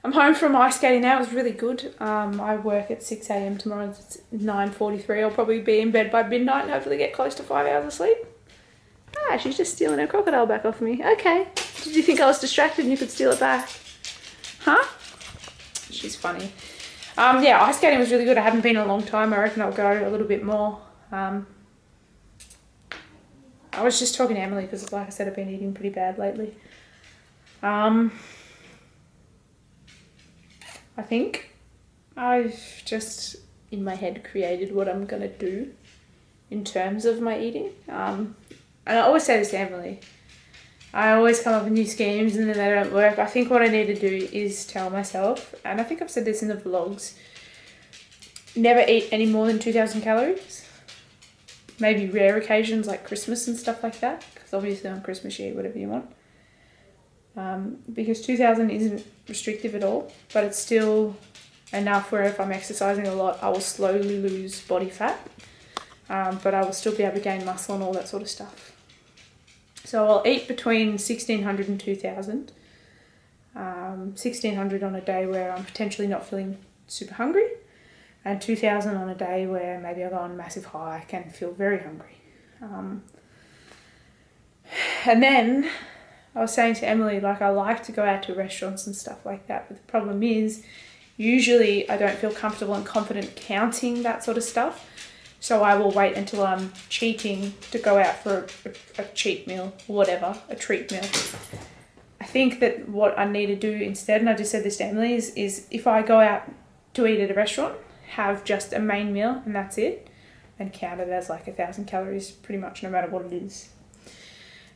I'm home from ice skating now. It was really good. I work at 6 a.m. tomorrow. It's 9:43. I'll probably be in bed by midnight and hopefully get close to 5 hours of sleep. Ah, she's just stealing her crocodile back off me. Okay. Did you think I was distracted and you could steal it back? Huh? She's funny. Yeah, ice skating was really good. I haven't been in a long time. I reckon I'll go a little bit more. I was just talking to Emily because, like I said, I've been eating pretty bad lately. I think I've just, in my head, created what I'm going to do in terms of my eating. And I always say this to Emily. I always come up with new schemes and then they don't work. I think what I need to do is tell myself, and I think I've said this in the vlogs, never eat any more than 2,000 calories. Maybe rare occasions like Christmas and stuff like that, because obviously on Christmas you eat whatever you want. Because 2,000 isn't restrictive at all, but it's still enough where if I'm exercising a lot, I will slowly lose body fat, but I will still be able to gain muscle and all that sort of stuff. So I'll eat between 1,600 and 2,000. 1,600 on a day where I'm potentially not feeling super hungry, and 2,000 on a day where maybe I go on a massive hike and feel very hungry. And then I was saying to Emily, like, I like to go out to restaurants and stuff like that, but the problem is usually I don't feel comfortable and confident counting that sort of stuff. So I will wait until I'm cheating to go out for a cheat meal or whatever, a treat meal. I think that what I need to do instead, and I just said this to Emily, is if I go out to eat at a restaurant, have just a main meal and that's it, and count it as like 1,000 calories pretty much no matter what it is.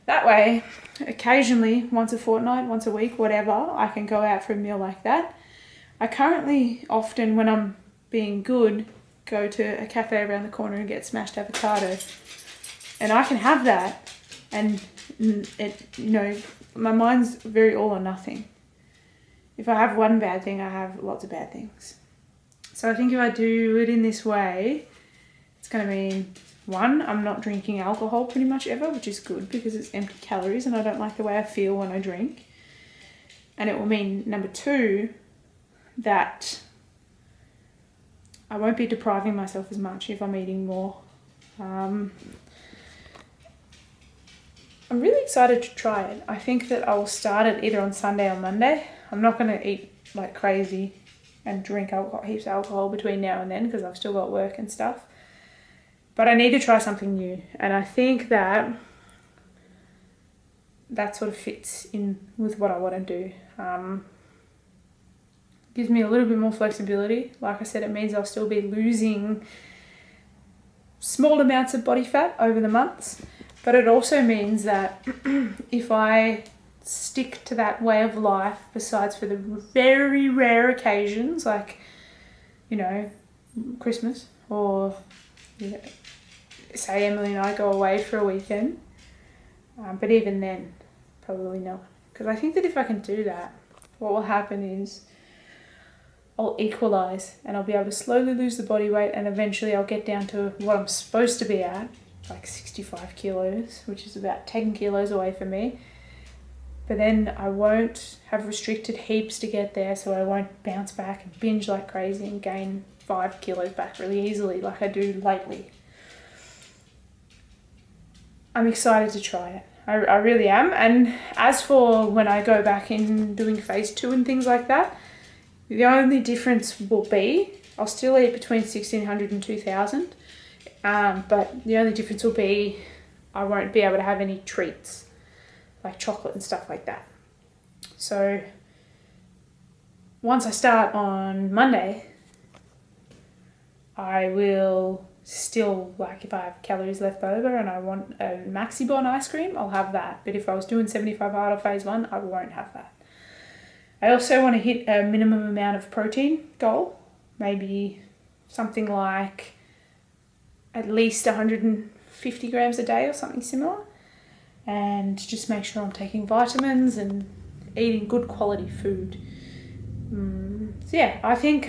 That way, occasionally, once a fortnight, once a week, whatever, I can go out for a meal like that. I currently often, when I'm being good, go to a cafe around the corner and get smashed avocado. And I can have that and it, you know, my mind's very all or nothing. If I have one bad thing, I have lots of bad things. So I think if I do it in this way, it's going to mean, one, I'm not drinking alcohol pretty much ever, which is good because it's empty calories and I don't like the way I feel when I drink. And it will mean, number two, that I won't be depriving myself as much if I'm eating more. I'm really excited to try it. I think that I'll start it either on Sunday or Monday. I'm not going to eat like crazy and drink alcohol, heaps of alcohol between now and then because I've still got work and stuff. But I need to try something new. And I think that sort of fits in with what I want to do. Gives me a little bit more flexibility. Like I said, it means I'll still be losing small amounts of body fat over the months, but it also means that if I stick to that way of life, besides for the very rare occasions like, you know, Christmas or, you know, say Emily and I go away for a weekend, but even then, probably not. Because I think that if I can do that, what will happen is I'll equalise and I'll be able to slowly lose the body weight and eventually I'll get down to what I'm supposed to be at, like 65 kilos, which is about 10 kilos away from me. But then I won't have restricted heaps to get there, so I won't bounce back and binge like crazy and gain 5 kilos back really easily like I do lately. I'm excited to try it. I really am. And as for when I go back in doing phase 2 and things like that, the only difference will be, I'll still eat between 1,600 and 2,000, but the only difference will be I won't be able to have any treats, like chocolate and stuff like that. So once I start on Monday, I will still, like if I have calories left over and I want a Maxibon ice cream, I'll have that. But if I was doing 75 hard or phase 1, I won't have that. I also want to hit a minimum amount of protein goal, maybe something like at least 150 grams a day or something similar, and just make sure I'm taking vitamins and eating good quality food. So yeah, I think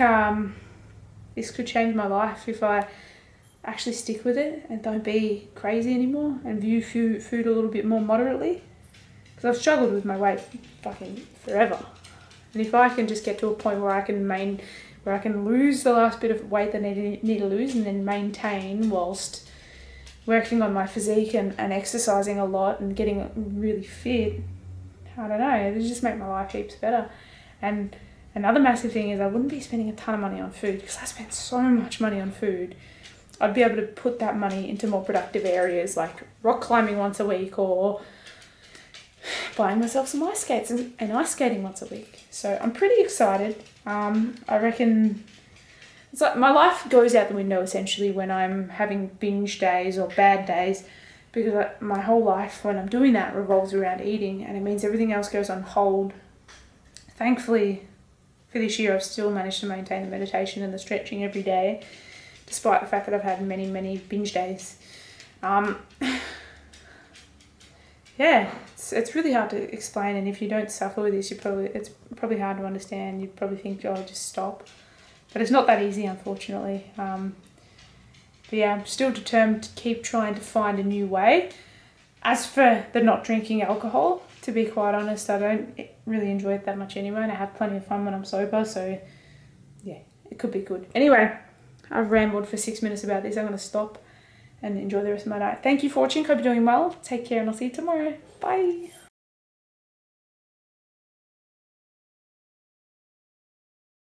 this could change my life if I actually stick with it and don't be crazy anymore and view food a little bit more moderately, because I've struggled with my weight fucking forever. And if I can just get to a point where I can lose the last bit of weight that I need to lose and then maintain whilst working on my physique and exercising a lot and getting really fit, I don't know, it'll just make my life heaps better. And another massive thing is I wouldn't be spending a ton of money on food, because I spend so much money on food. I'd be able to put that money into more productive areas like rock climbing once a week, or buying myself some ice skates and ice skating once a week. So I'm pretty excited. I reckon it's like my life goes out the window essentially when I'm having binge days or bad days, because my whole life when I'm doing that revolves around eating, and it means everything else goes on hold. Thankfully for this year I've still managed to maintain the meditation and the stretching every day, despite the fact that I've had many binge days. Yeah, it's really hard to explain, and if you don't suffer with this, it's probably hard to understand. You'd probably think, oh, just stop. But it's not that easy, unfortunately. But yeah, I'm still determined to keep trying to find a new way. As for the not drinking alcohol, to be quite honest, I don't really enjoy it that much anyway, and I have plenty of fun when I'm sober, so yeah, it could be good. Anyway, I've rambled for 6 minutes about this. I'm going to stop and enjoy the rest of my night. Thank you for watching. Hope you're doing well. Take care, and I'll see you tomorrow. Bye.